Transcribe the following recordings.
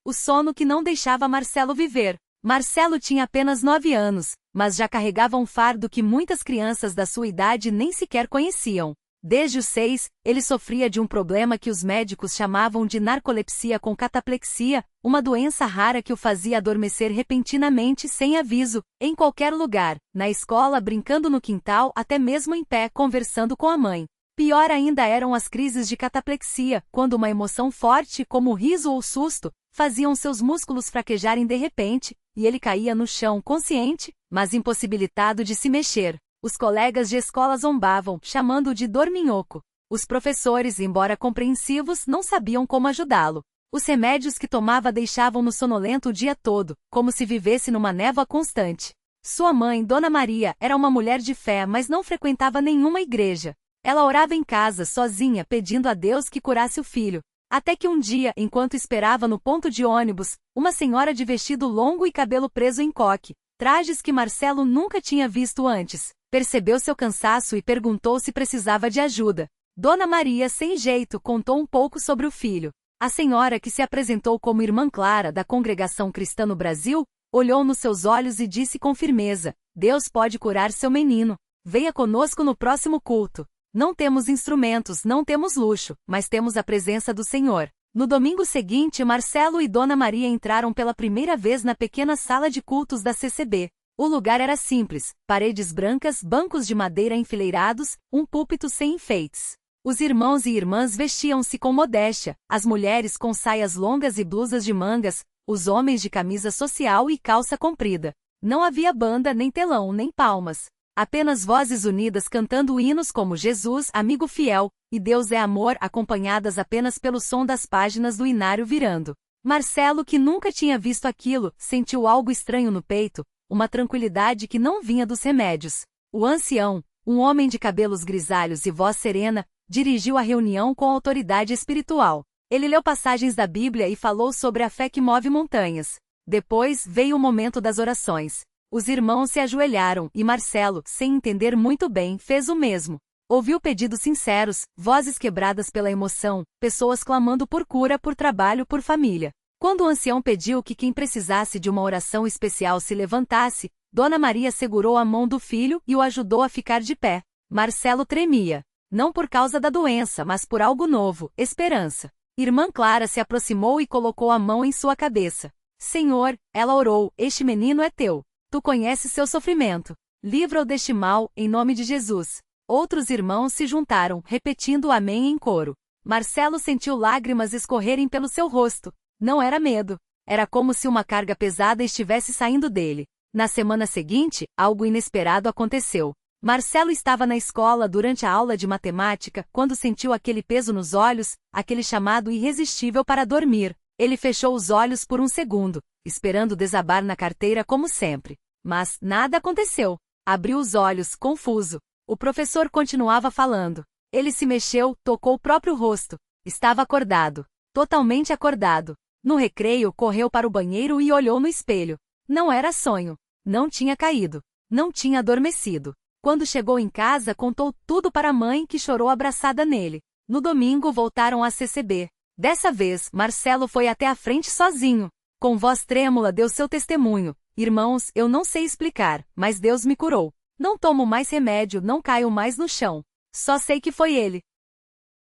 o sono que não deixava Marcelo viver. Marcelo tinha apenas 9 anos, mas já carregava um fardo que muitas crianças da sua idade nem sequer conheciam. Desde os 6, ele sofria de um problema que os médicos chamavam de narcolepsia com cataplexia, uma doença rara que o fazia adormecer repentinamente sem aviso, em qualquer lugar, na escola, brincando no quintal, até mesmo em pé, conversando com a mãe. Pior ainda eram as crises de cataplexia, quando uma emoção forte, como riso ou susto, faziam seus músculos fraquejarem de repente, e ele caía no chão consciente, mas impossibilitado de se mexer. Os colegas de escola zombavam, chamando-o de dorminhoco. Os professores, embora compreensivos, não sabiam como ajudá-lo. Os remédios que tomava deixavam-no sonolento o dia todo, como se vivesse numa névoa constante. Sua mãe, Dona Maria, era uma mulher de fé, mas não frequentava nenhuma igreja. Ela orava em casa, sozinha, pedindo a Deus que curasse o filho. Até que um dia, enquanto esperava no ponto de ônibus, uma senhora de vestido longo e cabelo preso em coque, trajes que Marcelo nunca tinha visto antes, percebeu seu cansaço e perguntou se precisava de ajuda. Dona Maria, sem jeito, contou um pouco sobre o filho. A senhora, que se apresentou como Irmã Clara, da Congregação Cristã no Brasil, olhou nos seus olhos e disse com firmeza: Deus pode curar seu menino. Venha conosco no próximo culto. Não temos instrumentos, não temos luxo, mas temos a presença do Senhor. No domingo seguinte, Marcelo e Dona Maria entraram pela primeira vez na pequena sala de cultos da CCB. O lugar era simples, paredes brancas, bancos de madeira enfileirados, um púlpito sem enfeites. Os irmãos e irmãs vestiam-se com modéstia, as mulheres com saias longas e blusas de mangas, os homens de camisa social e calça comprida. Não havia banda, nem telão, nem palmas. Apenas vozes unidas cantando hinos como Jesus, amigo fiel, e Deus é amor, acompanhadas apenas pelo som das páginas do inário virando. Marcelo, que nunca tinha visto aquilo, sentiu algo estranho no peito, uma tranquilidade que não vinha dos remédios. O ancião, um homem de cabelos grisalhos e voz serena, dirigiu a reunião com autoridade espiritual. Ele leu passagens da Bíblia e falou sobre a fé que move montanhas. Depois veio o momento das orações. Os irmãos se ajoelharam e Marcelo, sem entender muito bem, fez o mesmo. Ouviu pedidos sinceros, vozes quebradas pela emoção, pessoas clamando por cura, por trabalho, por família. Quando o ancião pediu que quem precisasse de uma oração especial se levantasse, Dona Maria segurou a mão do filho e o ajudou a ficar de pé. Marcelo tremia. Não por causa da doença, mas por algo novo, esperança. Irmã Clara se aproximou e colocou a mão em sua cabeça. Senhor, ela orou, este menino é teu. Tu conheces seu sofrimento. Livra-o deste mal, em nome de Jesus. Outros irmãos se juntaram, repetindo o amém em coro. Marcelo sentiu lágrimas escorrerem pelo seu rosto. Não era medo. Era como se uma carga pesada estivesse saindo dele. Na semana seguinte, algo inesperado aconteceu. Marcelo estava na escola durante a aula de matemática, quando sentiu aquele peso nos olhos, aquele chamado irresistível para dormir. Ele fechou os olhos por um segundo, esperando desabar na carteira como sempre. Mas nada aconteceu. Abriu os olhos, confuso. O professor continuava falando. Ele se mexeu, tocou o próprio rosto. Estava acordado. Totalmente acordado. No recreio, correu para o banheiro e olhou no espelho. Não era sonho. Não tinha caído. Não tinha adormecido. Quando chegou em casa, contou tudo para a mãe, que chorou abraçada nele. No domingo, voltaram à CCB. Dessa vez, Marcelo foi até a frente sozinho. Com voz trêmula deu seu testemunho. Irmãos, eu não sei explicar, mas Deus me curou. Não tomo mais remédio, não caio mais no chão. Só sei que foi ele.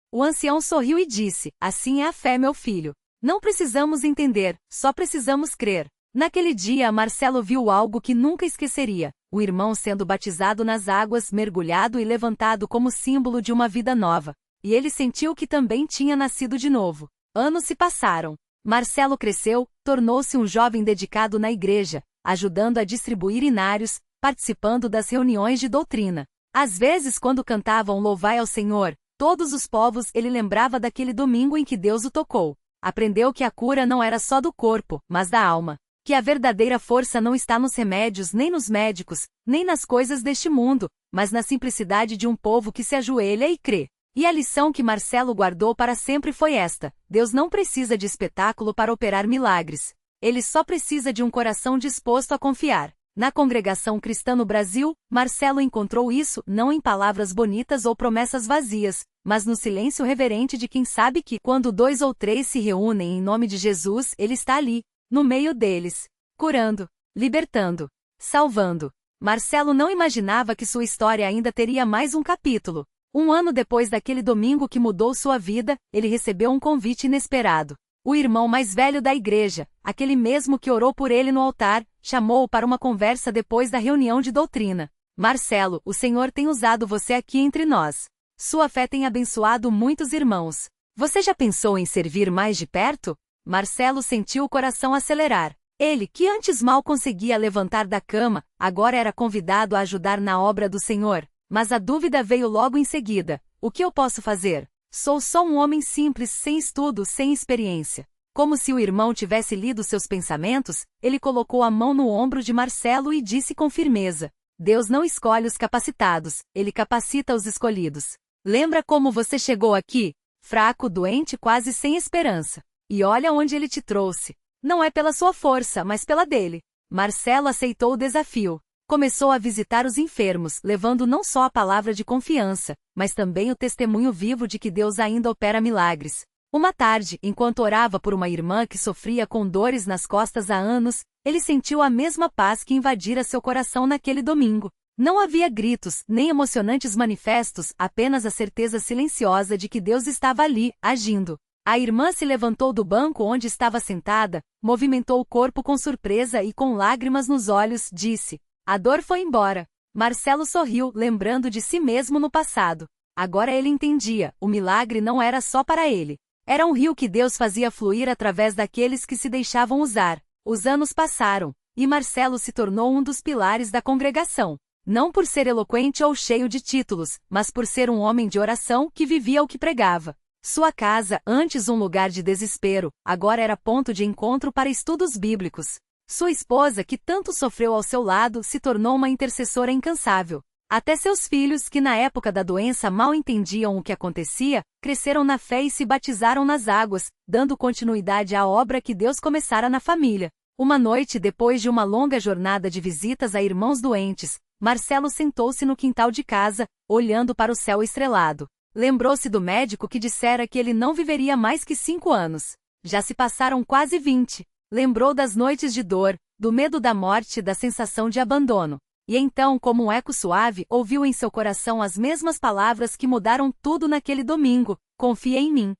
O ancião sorriu e disse: assim é a fé, meu filho. Não precisamos entender, só precisamos crer. Naquele dia, Marcelo viu algo que nunca esqueceria. O irmão sendo batizado nas águas, mergulhado e levantado como símbolo de uma vida nova. E ele sentiu que também tinha nascido de novo. Anos se passaram. Marcelo cresceu, tornou-se um jovem dedicado na igreja, ajudando a distribuir inários, participando das reuniões de doutrina. Às vezes, quando cantavam Louvai ao Senhor, todos os povos, ele lembrava daquele domingo em que Deus o tocou. Aprendeu que a cura não era só do corpo, mas da alma. Que a verdadeira força não está nos remédios, nem nos médicos, nem nas coisas deste mundo, mas na simplicidade de um povo que se ajoelha e crê. E a lição que Marcelo guardou para sempre foi esta: Deus não precisa de espetáculo para operar milagres. Ele só precisa de um coração disposto a confiar. Na Congregação Cristã no Brasil, Marcelo encontrou isso, não em palavras bonitas ou promessas vazias, mas no silêncio reverente de quem sabe que, quando 2 ou 3 se reúnem em nome de Jesus, ele está ali, no meio deles, curando, libertando, salvando. Marcelo não imaginava que sua história ainda teria mais um capítulo. Um ano depois daquele domingo que mudou sua vida, ele recebeu um convite inesperado. O irmão mais velho da igreja, aquele mesmo que orou por ele no altar, chamou-o para uma conversa depois da reunião de doutrina. Marcelo, o Senhor tem usado você aqui entre nós. Sua fé tem abençoado muitos irmãos. Você já pensou em servir mais de perto? Marcelo sentiu o coração acelerar. Ele, que antes mal conseguia levantar da cama, agora era convidado a ajudar na obra do Senhor. Mas a dúvida veio logo em seguida. O que eu posso fazer? Sou só um homem simples, sem estudo, sem experiência. Como se o irmão tivesse lido seus pensamentos, ele colocou a mão no ombro de Marcelo e disse com firmeza: Deus não escolhe os capacitados, ele capacita os escolhidos. Lembra como você chegou aqui? Fraco, doente, quase sem esperança. E olha onde ele te trouxe. Não é pela sua força, mas pela dele. Marcelo aceitou o desafio. Começou a visitar os enfermos, levando não só a palavra de confiança, mas também o testemunho vivo de que Deus ainda opera milagres. Uma tarde, enquanto orava por uma irmã que sofria com dores nas costas há anos, ele sentiu a mesma paz que invadira seu coração naquele domingo. Não havia gritos, nem emocionantes manifestos, apenas a certeza silenciosa de que Deus estava ali, agindo. A irmã se levantou do banco onde estava sentada, movimentou o corpo com surpresa e com lágrimas nos olhos, disse: a dor foi embora. Marcelo sorriu, lembrando de si mesmo no passado. Agora ele entendia, o milagre não era só para ele. Era um rio que Deus fazia fluir através daqueles que se deixavam usar. Os anos passaram, e Marcelo se tornou um dos pilares da congregação. Não por ser eloquente ou cheio de títulos, mas por ser um homem de oração que vivia o que pregava. Sua casa, antes um lugar de desespero, agora era ponto de encontro para estudos bíblicos. Sua esposa, que tanto sofreu ao seu lado, se tornou uma intercessora incansável. Até seus filhos, que na época da doença mal entendiam o que acontecia, cresceram na fé e se batizaram nas águas, dando continuidade à obra que Deus começara na família. Uma noite, depois de uma longa jornada de visitas a irmãos doentes, Marcelo sentou-se no quintal de casa, olhando para o céu estrelado. Lembrou-se do médico que dissera que ele não viveria mais que 5 anos. Já se passaram quase 20. Lembrou das noites de dor, do medo da morte e da sensação de abandono. E então, como um eco suave, ouviu em seu coração as mesmas palavras que mudaram tudo naquele domingo: confia em mim.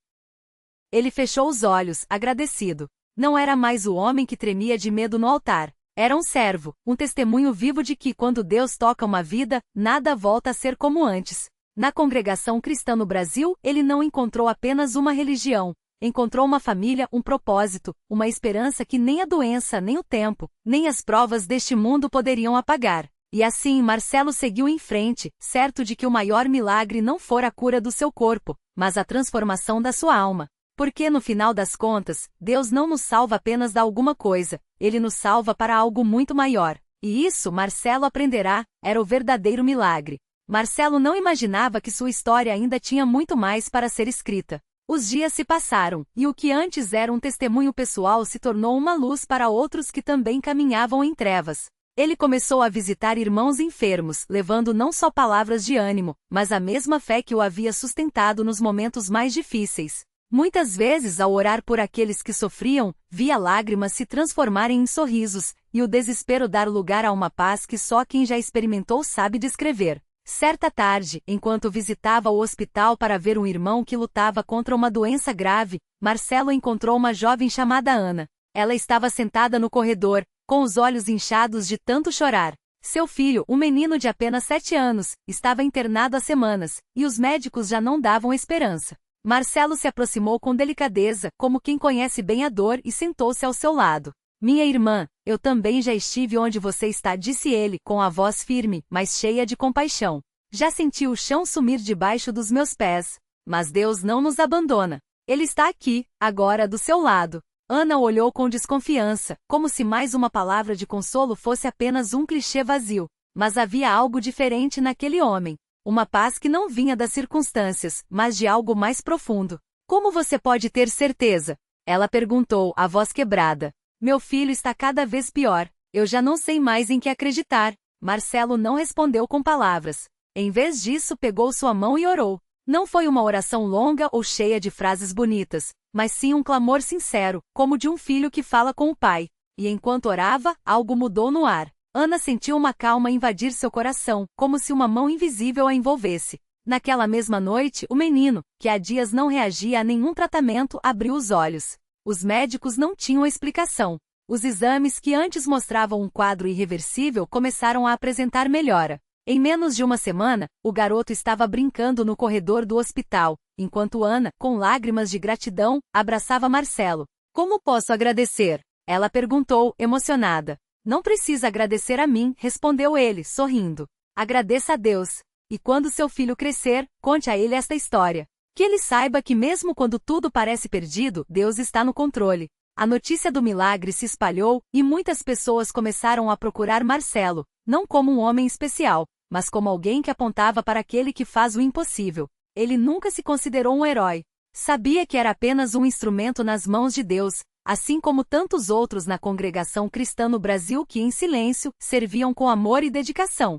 Ele fechou os olhos, agradecido. Não era mais o homem que tremia de medo no altar. Era um servo, um testemunho vivo de que, quando Deus toca uma vida, nada volta a ser como antes. Na congregação cristã no Brasil, ele não encontrou apenas uma religião. Encontrou uma família, um propósito, uma esperança que nem a doença, nem o tempo, nem as provas deste mundo poderiam apagar. E assim Marcelo seguiu em frente, certo de que o maior milagre não fora a cura do seu corpo, mas a transformação da sua alma. Porque no final das contas, Deus não nos salva apenas da alguma coisa, Ele nos salva para algo muito maior. E isso, Marcelo aprenderá, era o verdadeiro milagre. Marcelo não imaginava que sua história ainda tinha muito mais para ser escrita. Os dias se passaram, e o que antes era um testemunho pessoal se tornou uma luz para outros que também caminhavam em trevas. Ele começou a visitar irmãos enfermos, levando não só palavras de ânimo, mas a mesma fé que o havia sustentado nos momentos mais difíceis. Muitas vezes, ao orar por aqueles que sofriam, via lágrimas se transformarem em sorrisos, e o desespero dar lugar a uma paz que só quem já experimentou sabe descrever. Certa tarde, enquanto visitava o hospital para ver um irmão que lutava contra uma doença grave, Marcelo encontrou uma jovem chamada Ana. Ela estava sentada no corredor, com os olhos inchados de tanto chorar. Seu filho, um menino de apenas 7 anos, estava internado há semanas, e os médicos já não davam esperança. Marcelo se aproximou com delicadeza, como quem conhece bem a dor, e sentou-se ao seu lado. Minha irmã, eu também já estive onde você está, disse ele, com a voz firme, mas cheia de compaixão. Já senti o chão sumir debaixo dos meus pés. Mas Deus não nos abandona. Ele está aqui, agora do seu lado. Ana olhou com desconfiança, como se mais uma palavra de consolo fosse apenas um clichê vazio. Mas havia algo diferente naquele homem. Uma paz que não vinha das circunstâncias, mas de algo mais profundo. Como você pode ter certeza? Ela perguntou, a voz quebrada. Meu filho está cada vez pior. Eu já não sei mais em que acreditar. Marcelo não respondeu com palavras. Em vez disso, pegou sua mão e orou. Não foi uma oração longa ou cheia de frases bonitas, mas sim um clamor sincero, como de um filho que fala com o pai. E enquanto orava, algo mudou no ar. Ana sentiu uma calma invadir seu coração, como se uma mão invisível a envolvesse. Naquela mesma noite, o menino, que há dias não reagia a nenhum tratamento, abriu os olhos. Os médicos não tinham explicação. Os exames que antes mostravam um quadro irreversível começaram a apresentar melhora. Em menos de uma semana, o garoto estava brincando no corredor do hospital, enquanto Ana, com lágrimas de gratidão, abraçava Marcelo. Como posso agradecer? Ela perguntou, emocionada. Não precisa agradecer a mim, respondeu ele, sorrindo. Agradeça a Deus. E quando seu filho crescer, conte a ele esta história. Que ele saiba que mesmo quando tudo parece perdido, Deus está no controle. A notícia do milagre se espalhou, e muitas pessoas começaram a procurar Marcelo, não como um homem especial, mas como alguém que apontava para aquele que faz o impossível. Ele nunca se considerou um herói. Sabia que era apenas um instrumento nas mãos de Deus, assim como tantos outros na congregação cristã no Brasil que, em silêncio, serviam com amor e dedicação.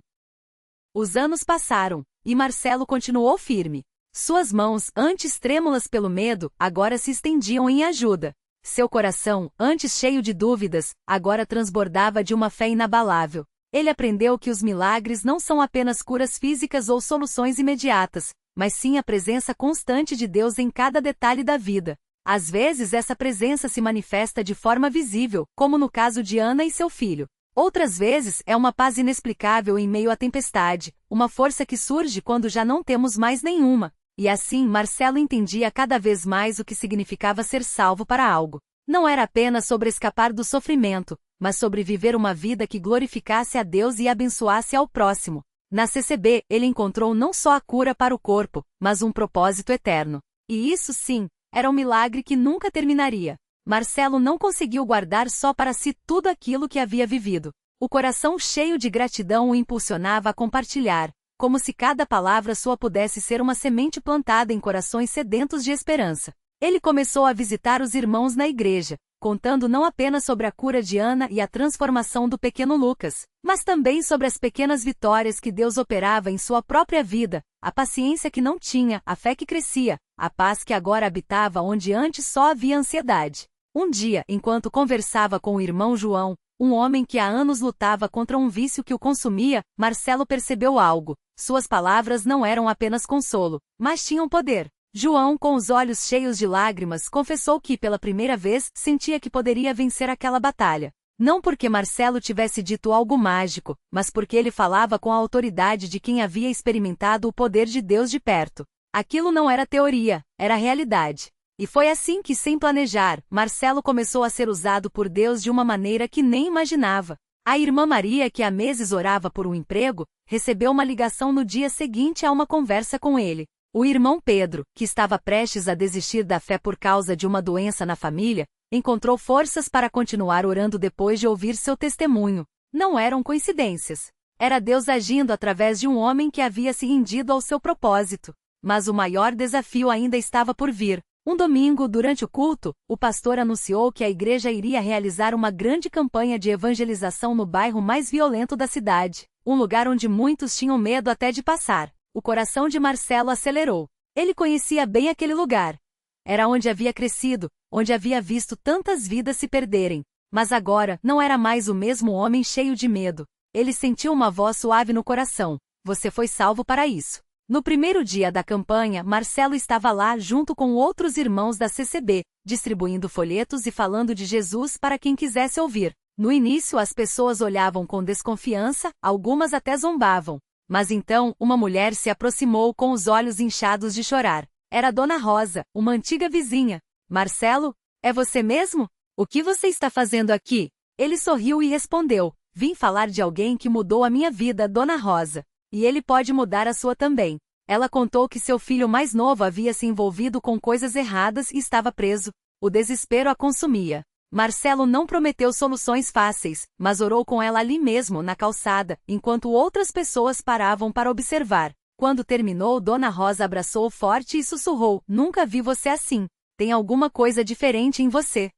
Os anos passaram, e Marcelo continuou firme. Suas mãos, antes trêmulas pelo medo, agora se estendiam em ajuda. Seu coração, antes cheio de dúvidas, agora transbordava de uma fé inabalável. Ele aprendeu que os milagres não são apenas curas físicas ou soluções imediatas, mas sim a presença constante de Deus em cada detalhe da vida. Às vezes essa presença se manifesta de forma visível, como no caso de Ana e seu filho. Outras vezes é uma paz inexplicável em meio à tempestade, uma força que surge quando já não temos mais nenhuma. E assim Marcelo entendia cada vez mais o que significava ser salvo para algo. Não era apenas sobre escapar do sofrimento, mas sobre viver uma vida que glorificasse a Deus e abençoasse ao próximo. Na CCB, ele encontrou não só a cura para o corpo, mas um propósito eterno. E isso sim, era um milagre que nunca terminaria. Marcelo não conseguiu guardar só para si tudo aquilo que havia vivido. O coração cheio de gratidão o impulsionava a compartilhar, como se cada palavra sua pudesse ser uma semente plantada em corações sedentos de esperança. Ele começou a visitar os irmãos na igreja, contando não apenas sobre a cura de Ana e a transformação do pequeno Lucas, mas também sobre as pequenas vitórias que Deus operava em sua própria vida, a paciência que não tinha, a fé que crescia, a paz que agora habitava onde antes só havia ansiedade. Um dia, enquanto conversava com o irmão João, um homem que há anos lutava contra um vício que o consumia, Marcelo percebeu algo. Suas palavras não eram apenas consolo, mas tinham poder. João, com os olhos cheios de lágrimas, confessou que, pela primeira vez, sentia que poderia vencer aquela batalha. Não porque Marcelo tivesse dito algo mágico, mas porque ele falava com a autoridade de quem havia experimentado o poder de Deus de perto. Aquilo não era teoria, era realidade. E foi assim que, sem planejar, Marcelo começou a ser usado por Deus de uma maneira que nem imaginava. A irmã Maria, que há meses orava por um emprego, recebeu uma ligação no dia seguinte a uma conversa com ele. O irmão Pedro, que estava prestes a desistir da fé por causa de uma doença na família, encontrou forças para continuar orando depois de ouvir seu testemunho. Não eram coincidências. Era Deus agindo através de um homem que havia se rendido ao seu propósito. Mas o maior desafio ainda estava por vir. Um domingo, durante o culto, o pastor anunciou que a igreja iria realizar uma grande campanha de evangelização no bairro mais violento da cidade, um lugar onde muitos tinham medo até de passar. O coração de Marcelo acelerou. Ele conhecia bem aquele lugar. Era onde havia crescido, onde havia visto tantas vidas se perderem. Mas agora, não era mais o mesmo homem cheio de medo. Ele sentiu uma voz suave no coração. Você foi salvo para isso. No primeiro dia da campanha, Marcelo estava lá junto com outros irmãos da CCB, distribuindo folhetos e falando de Jesus para quem quisesse ouvir. No início as pessoas olhavam com desconfiança, algumas até zombavam. Mas então, uma mulher se aproximou com os olhos inchados de chorar. Era Dona Rosa, uma antiga vizinha. Marcelo, é você mesmo? O que você está fazendo aqui? Ele sorriu e respondeu, vim falar de alguém que mudou a minha vida, Dona Rosa. E ele pode mudar a sua também. Ela contou que seu filho mais novo havia se envolvido com coisas erradas e estava preso. O desespero a consumia. Marcelo não prometeu soluções fáceis, mas orou com ela ali mesmo, na calçada, enquanto outras pessoas paravam para observar. Quando terminou, Dona Rosa abraçou-o forte e sussurrou, nunca vi você assim. Tem alguma coisa diferente em você.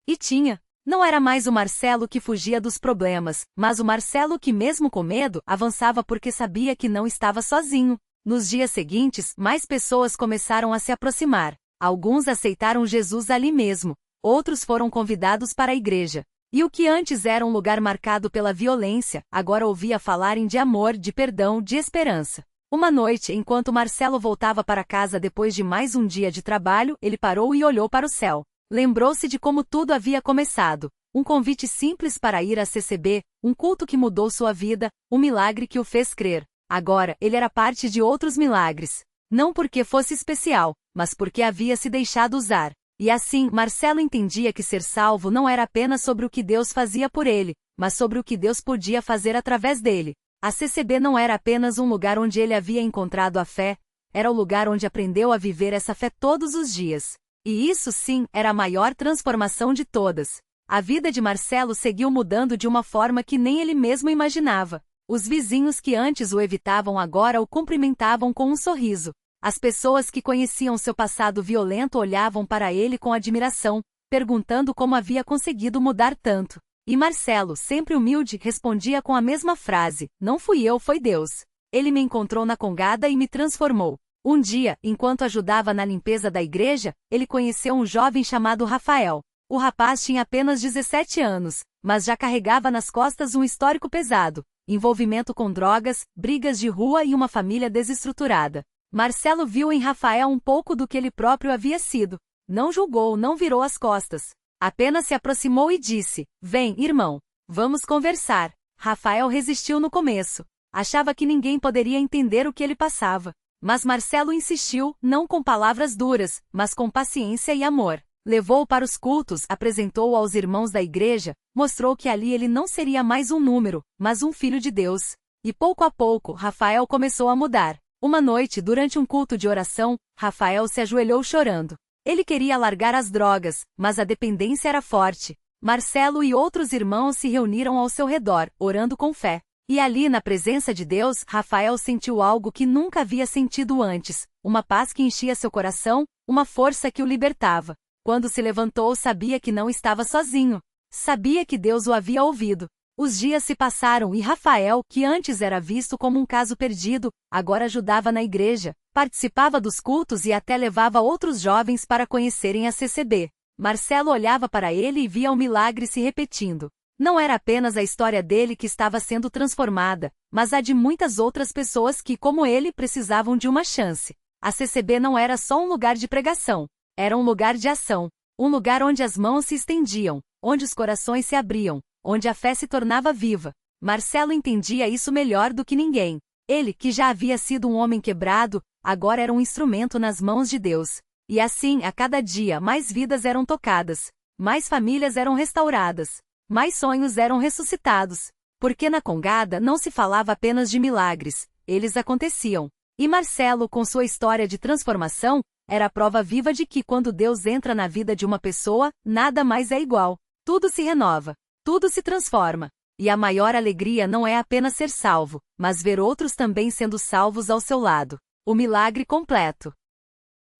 E tinha. Não era mais o Marcelo que fugia dos problemas, mas o Marcelo que, mesmo com medo, avançava porque sabia que não estava sozinho. Nos dias seguintes, mais pessoas começaram a se aproximar. Alguns aceitaram Jesus ali mesmo, outros foram convidados para a igreja. E o que antes era um lugar marcado pela violência, agora ouvia falarem de amor, de perdão, de esperança. Uma noite, enquanto Marcelo voltava para casa depois de mais um dia de trabalho, ele parou e olhou para o céu. Lembrou-se de como tudo havia começado. Um convite simples para ir à CCB, um culto que mudou sua vida, um milagre que o fez crer. Agora, ele era parte de outros milagres. Não porque fosse especial, mas porque havia se deixado usar. E assim, Marcelo entendia que ser salvo não era apenas sobre o que Deus fazia por ele, mas sobre o que Deus podia fazer através dele. A CCB não era apenas um lugar onde ele havia encontrado a fé, era o lugar onde aprendeu a viver essa fé todos os dias. E isso sim, era a maior transformação de todas. A vida de Marcelo seguiu mudando de uma forma que nem ele mesmo imaginava. Os vizinhos que antes o evitavam agora o cumprimentavam com um sorriso. As pessoas que conheciam seu passado violento olhavam para ele com admiração, perguntando como havia conseguido mudar tanto. E Marcelo, sempre humilde, respondia com a mesma frase: "Não fui eu, foi Deus. Ele me encontrou na congada e me transformou." Um dia, enquanto ajudava na limpeza da igreja, ele conheceu um jovem chamado Rafael. O rapaz tinha apenas 17 anos, mas já carregava nas costas um histórico pesado, envolvimento com drogas, brigas de rua e uma família desestruturada. Marcelo viu em Rafael um pouco do que ele próprio havia sido. Não julgou, não virou as costas. Apenas se aproximou e disse: "Vem, irmão, vamos conversar." Rafael resistiu no começo. Achava que ninguém poderia entender o que ele passava. Mas Marcelo insistiu, não com palavras duras, mas com paciência e amor. Levou-o para os cultos, apresentou-o aos irmãos da igreja, mostrou que ali ele não seria mais um número, mas um filho de Deus. E pouco a pouco, Rafael começou a mudar. Uma noite, durante um culto de oração, Rafael se ajoelhou chorando. Ele queria largar as drogas, mas a dependência era forte. Marcelo e outros irmãos se reuniram ao seu redor, orando com fé. E ali, na presença de Deus, Rafael sentiu algo que nunca havia sentido antes, uma paz que enchia seu coração, uma força que o libertava. Quando se levantou, sabia que não estava sozinho. Sabia que Deus o havia ouvido. Os dias se passaram e Rafael, que antes era visto como um caso perdido, agora ajudava na igreja, participava dos cultos e até levava outros jovens para conhecerem a CCB. Marcelo olhava para ele e via o milagre se repetindo. Não era apenas a história dele que estava sendo transformada, mas a de muitas outras pessoas que, como ele, precisavam de uma chance. A CCB não era só um lugar de pregação, era um lugar de ação, um lugar onde as mãos se estendiam, onde os corações se abriam, onde a fé se tornava viva. Marcelo entendia isso melhor do que ninguém. Ele, que já havia sido um homem quebrado, agora era um instrumento nas mãos de Deus. E assim, a cada dia, mais vidas eram tocadas, mais famílias eram restauradas. Mais sonhos eram ressuscitados, porque na congada não se falava apenas de milagres, eles aconteciam. E Marcelo, com sua história de transformação, era a prova viva de que quando Deus entra na vida de uma pessoa, nada mais é igual. Tudo se renova, tudo se transforma. E a maior alegria não é apenas ser salvo, mas ver outros também sendo salvos ao seu lado. O milagre completo.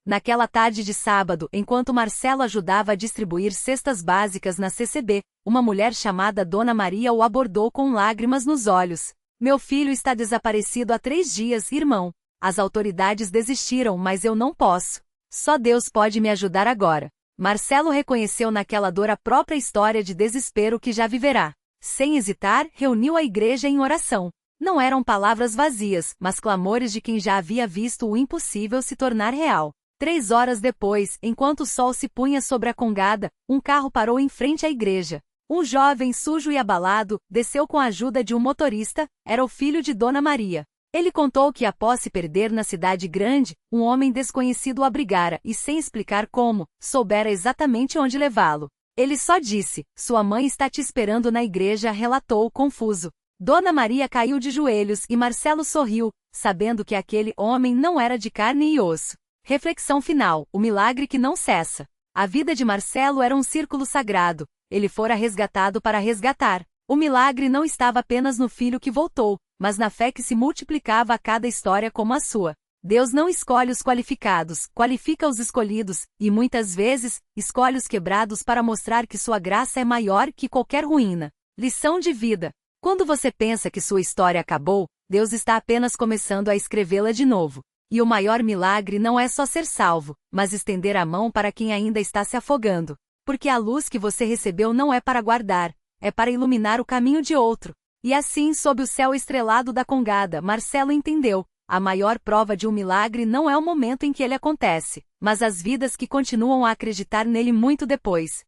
Naquela tarde de sábado, enquanto Marcelo ajudava a distribuir cestas básicas na CCB, uma mulher chamada Dona Maria o abordou com lágrimas nos olhos. "Meu filho está desaparecido há 3 dias, irmão. As autoridades desistiram, mas eu não posso. Só Deus pode me ajudar agora." Marcelo reconheceu naquela dor a própria história de desespero que já viverá. Sem hesitar, reuniu a igreja em oração. Não eram palavras vazias, mas clamores de quem já havia visto o impossível se tornar real. 3 horas depois, enquanto o sol se punha sobre a congada, um carro parou em frente à igreja. Um jovem sujo e abalado desceu com a ajuda de um motorista, era o filho de Dona Maria. Ele contou que após se perder na cidade grande, um homem desconhecido o abrigara e, sem explicar como, soubera exatamente onde levá-lo. Ele só disse: "Sua mãe está te esperando na igreja", relatou, confuso. Dona Maria caiu de joelhos e Marcelo sorriu, sabendo que aquele homem não era de carne e osso. Reflexão final: o milagre que não cessa. A vida de Marcelo era um círculo sagrado. Ele fora resgatado para resgatar. O milagre não estava apenas no filho que voltou, mas na fé que se multiplicava a cada história como a sua. Deus não escolhe os qualificados, qualifica os escolhidos, e muitas vezes, escolhe os quebrados para mostrar que sua graça é maior que qualquer ruína. Lição de vida: quando você pensa que sua história acabou, Deus está apenas começando a escrevê-la de novo. E o maior milagre não é só ser salvo, mas estender a mão para quem ainda está se afogando. Porque a luz que você recebeu não é para guardar, é para iluminar o caminho de outro. E assim, sob o céu estrelado da Congada, Marcelo entendeu: a maior prova de um milagre não é o momento em que ele acontece, mas as vidas que continuam a acreditar nele muito depois.